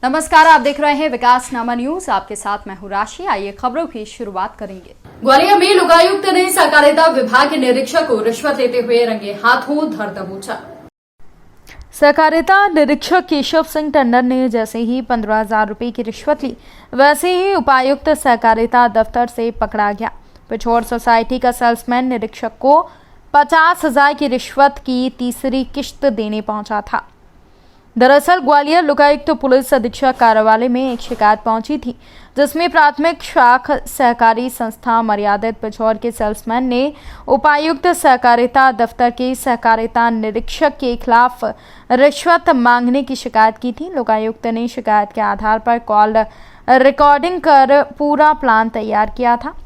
नमस्कार, आप देख रहे हैं विकास नामा न्यूज। आपके साथ मैं हूं राशि। आइए खबरों की शुरुआत करेंगे। ग्वालियर में लोकायुक्त ने सहकारिता विभाग के निरीक्षक को रिश्वत लेते हुए रंगे हाथों धर दबोचा। सहकारिता निरीक्षक केशव सिंह टंडन ने जैसे ही 15,000 रुपए की रिश्वत ली, वैसे ही उपायुक्त सहकारिता दफ्तर से पकड़ा गया। पिछोर सोसाइटी का सेल्समैन निरीक्षक को 50,000 की रिश्वत की तीसरी किश्त देने पहुंचा था। दरअसल ग्वालियर लोकायुक्त पुलिस अधीक्षक कार्यालय में एक शिकायत पहुंची थी, जिसमें प्राथमिक शाख सहकारी संस्था मर्यादित पिछोर के सेल्समैन ने उपायुक्त सहकारिता दफ्तर के सहकारिता निरीक्षक के खिलाफ रिश्वत मांगने की शिकायत की थी। लोकायुक्त ने शिकायत के आधार पर कॉल रिकॉर्डिंग कर पूरा प्लान तैयार किया था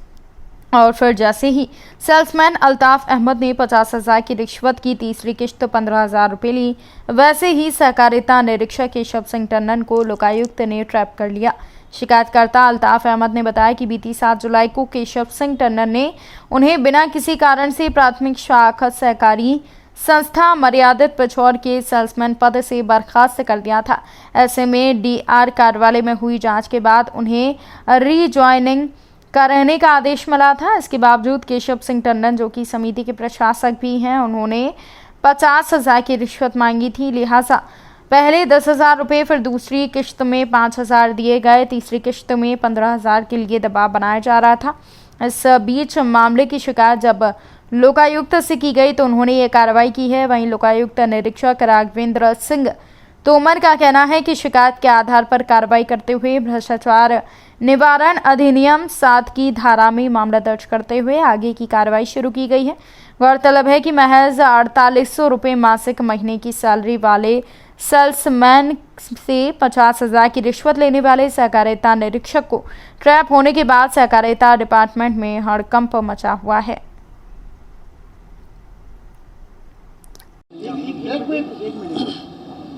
और फिर जैसे ही सेल्समैन अल्ताफ अहमद ने 50,000 की रिश्वत की तीसरी किश्त 15,000 रुपये ली, वैसे ही सहकारिता निरीक्षक केशव सिंह टंडन को लोकायुक्त ने ट्रैप कर लिया। शिकायतकर्ता अल्ताफ अहमद ने बताया कि बीती 7 जुलाई को केशव सिंह टंडन ने उन्हें बिना किसी कारण से प्राथमिक शाख सहकारी संस्था मर्यादित पिछोर के सेल्समैन पद से बर्खास्त कर दिया था। ऐसे में डीआर कार्यालय में हुई जाँच के बाद उन्हें रीज्वाइनिंग का रहने का आदेश मिला था। इसके बावजूद केशव सिंह टंडन, जो कि समिति के प्रशासक भी हैं, उन्होंने 50,000 की रिश्वत मांगी थी। लिहाजा पहले 10,000 रुपये, फिर दूसरी किश्त में 5,000 दिए गए। तीसरी किश्त में 15,000 के लिए दबाव बनाया जा रहा था। इस बीच मामले की शिकायत जब लोकायुक्त से की गई तो उन्होंने ये कार्रवाई की है। वहीं लोकायुक्त निरीक्षक राघवेंद्र सिंह तोमर का कहना है कि शिकायत के आधार पर कार्रवाई करते हुए भ्रष्टाचार निवारण अधिनियम 7 की धारा में मामला दर्ज करते हुए आगे की कार्रवाई शुरू की गई है। गौरतलब है कि महज 4,800 रुपये मासिक महीने की सैलरी वाले सेल्समैन से 50,000 की रिश्वत लेने वाले सहकारिता निरीक्षक को ट्रैप होने के बाद सहकारिता डिपार्टमेंट में हड़कंप मचा हुआ है।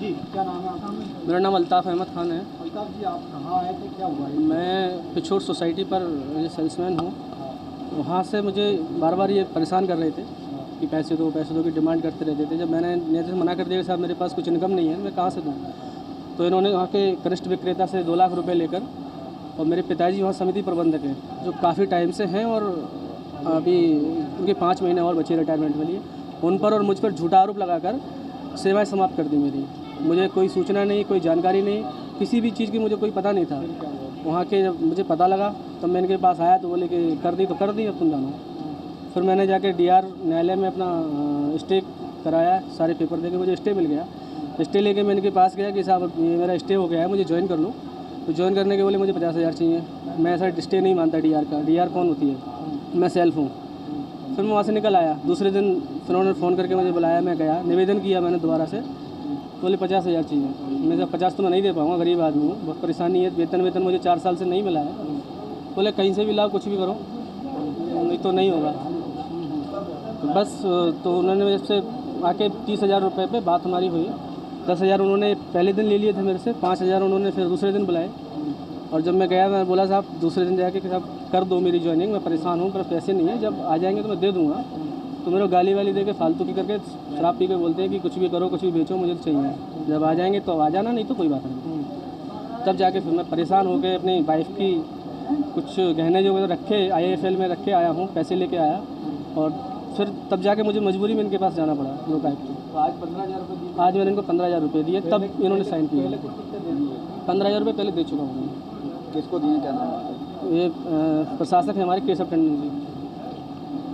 जी, क्या नाम है आपका? मेरा नाम अल्ताफ़ अहमद खान है। अल्ताफ़ जी, आप कहाँ आए थे, क्या हुआ? मैं पिछोर सोसाइटी पर सेल्समैन हूँ। वहाँ से मुझे बार बार ये परेशान कर रहे थे कि पैसे दो की डिमांड करते रहते थे। जब मैंने नेता से मना कर दिया कि साहब मेरे पास कुछ इनकम नहीं है, मैं कहाँ से दूँ, तो इन्होंने वहाँ के कनिष्ठ विक्रेता से 2 लाख रुपये लेकर, और मेरे पिताजी वहाँ समिति प्रबंधक हैं जो काफ़ी टाइम से हैं और अभी उनके 5 महीने और बचे रिटायरमेंट के लिए, उन पर और मुझ पर झूठा आरोप लगाकर सेवाएं समाप्त कर दी मेरी। मुझे कोई सूचना नहीं, कोई जानकारी नहीं, किसी भी चीज़ की मुझे कोई पता नहीं था। वहाँ के जब मुझे पता लगा तब मैं इनके पास आया तो बोले कि कर दी तो कर दी, अब तुम जानो। फिर मैंने जाके डीआर न्यायालय में अपना स्टे कराया, सारे पेपर देके मुझे स्टे मिल गया। स्टे लेके मैं इनके पास गया कि साहब ये मेरा स्टे हो गया है, मुझे ज्वाइन कर लो। तो ज्वाइन करने के बोले मुझे 50,000 चाहिए। मैं ऐसा स्टे नहीं मानता डीआर का। डीआर कौन होती है? मैं सेल्फ हूँ। फिर मैं वहाँ से निकल आया। दूसरे दिन फिर उन्होंने फ़ोन करके मुझे बुलाया, मैं गया, निवेदन किया मैंने दोबारा से, बोले 50,000 चाहिए। मैं जब 50 तो मैं नहीं दे पाऊँगा, गरीब आदमी हूँ, बहुत परेशानी है, वेतन मुझे 4 साल से नहीं मिला है। बोले कहीं से भी लाओ, कुछ भी करो, नहीं तो नहीं होगा। तो बस तो उन्होंने मेरे से आके 30,000 रुपये पे बात हमारी हुई। 10,000 उन्होंने पहले दिन ले लिए थे मेरे से, 5,000 उन्होंने फिर दूसरे दिन बुलाए। और जब मैं गया, मैं बोला साहब दूसरे दिन जाके कि साहब कर दो मेरी ज्वाइनिंग, मैं परेशान हूँ, पर पैसे नहीं है, जब आ जाएंगे तो मैं दे दूँगा। तो मेरे गाली वाली दे के फालतू की करके शराब पी के बोलते हैं कि कुछ भी करो, कुछ भी बेचो, मुझे चाहिए। जब आ जाएंगे तो आ जाना, नहीं तो कोई बात नहीं। तब जाके फिर मैं परेशान हो गए। अपनी वाइफ की कुछ गहने जो रखे IIFL में रखे आया हूँ, पैसे लेके आया, और फिर तब जाके मुझे मजबूरी में इनके पास जाना पड़ा लोकायुक्त को। आज 15,000 रुपये दिए? आज मैंने इनको 15,000 रुपये दिए, तब इन्होंने साइन किया। 15,000 रुपये पहले दे चुका हूँ। किसको दिए, क्या नाम है? ये प्रशासक है हमारे केशव टंडन जी।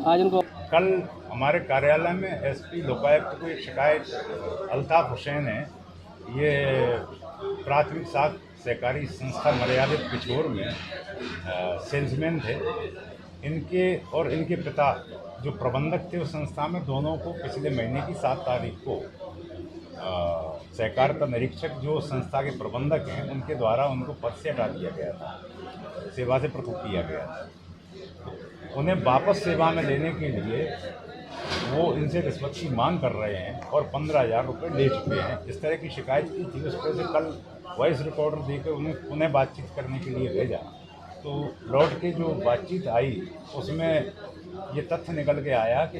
आज इनको कल हमारे कार्यालय में SP लोकायुक्त को एक शिकायत अल्ताफ हुसैन है, ये प्राथमिक शाख सहकारी संस्था मर्यादित पिछोर में सेल्समैन थे। इनके और इनके पिता जो प्रबंधक थे उस संस्था में, दोनों को पिछले महीने की 7 तारीख को सहकारिता निरीक्षक जो संस्था के प्रबंधक हैं उनके द्वारा उनको पद से हटा दिया गया था, सेवा से पृथक किया गया था। उन्हें वापस सेवा में लेने के लिए वो इनसे रिश्वत की मांग कर रहे हैं और 15,000 रुपये ले चुके हैं। इस तरह की शिकायत की थी। उस पर से कल वॉइस रिकॉर्डर देकर उन्हें बातचीत करने के लिए भेजा, तो लौट के जो बातचीत आई उसमें ये तथ्य निकल के आया कि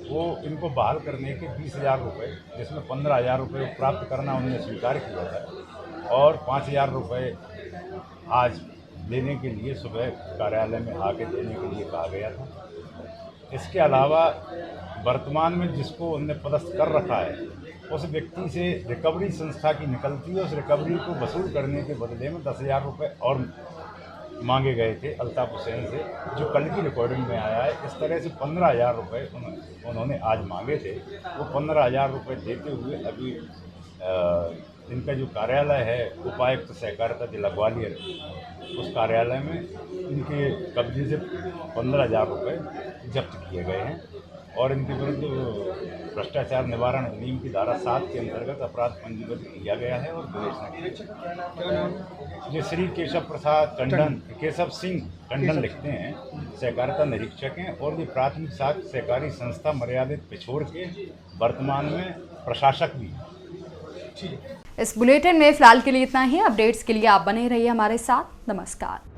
वो इनको बहाल करने के 20,000 रुपये, जिसमें 15,000 रुपये प्राप्त करना उन्होंने स्वीकार किया था, और 5,000 रुपये आज देने के लिए सुबह कार्यालय में आके देने के लिए कहा गया था। इसके अलावा वर्तमान में जिसको उनने पदस्थ कर रखा है उस व्यक्ति से रिकवरी संस्था की निकलती है, उस रिकवरी को वसूल करने के बदले में 10,000 रुपये और मांगे गए थे अल्ताफ हुसैन से, जो कल की रिकॉर्डिंग में आया है। इस तरह से 15,000 रुपये उन्होंने आज मांगे थे। वो 15,000 रुपये देते हुए अभी इनका जो कार्यालय है उपायुक्त सहकारिता जिला ग्वालियर, उस कार्यालय में इनके कब्जे से 15,000 रुपये जब्त किए गए हैं और इनके विरुद्ध भ्रष्टाचार निवारण अधिनियम की धारा 7 के अंतर्गत अपराध पंजीबद्ध किया गया है और विवेचना ये श्री केशव प्रसाद टंडन, केशव सिंह टंडन लिखते हैं, सहकारिता निरीक्षक हैं और ये प्राथमिक शाखा सहकारी संस्था मर्यादित पिछोड़ के वर्तमान में प्रशासक भी हैं। इस बुलेटिन में फिलहाल के लिए इतना ही। अपडेट्स के लिए आप बने रहिए हमारे साथ। नमस्कार।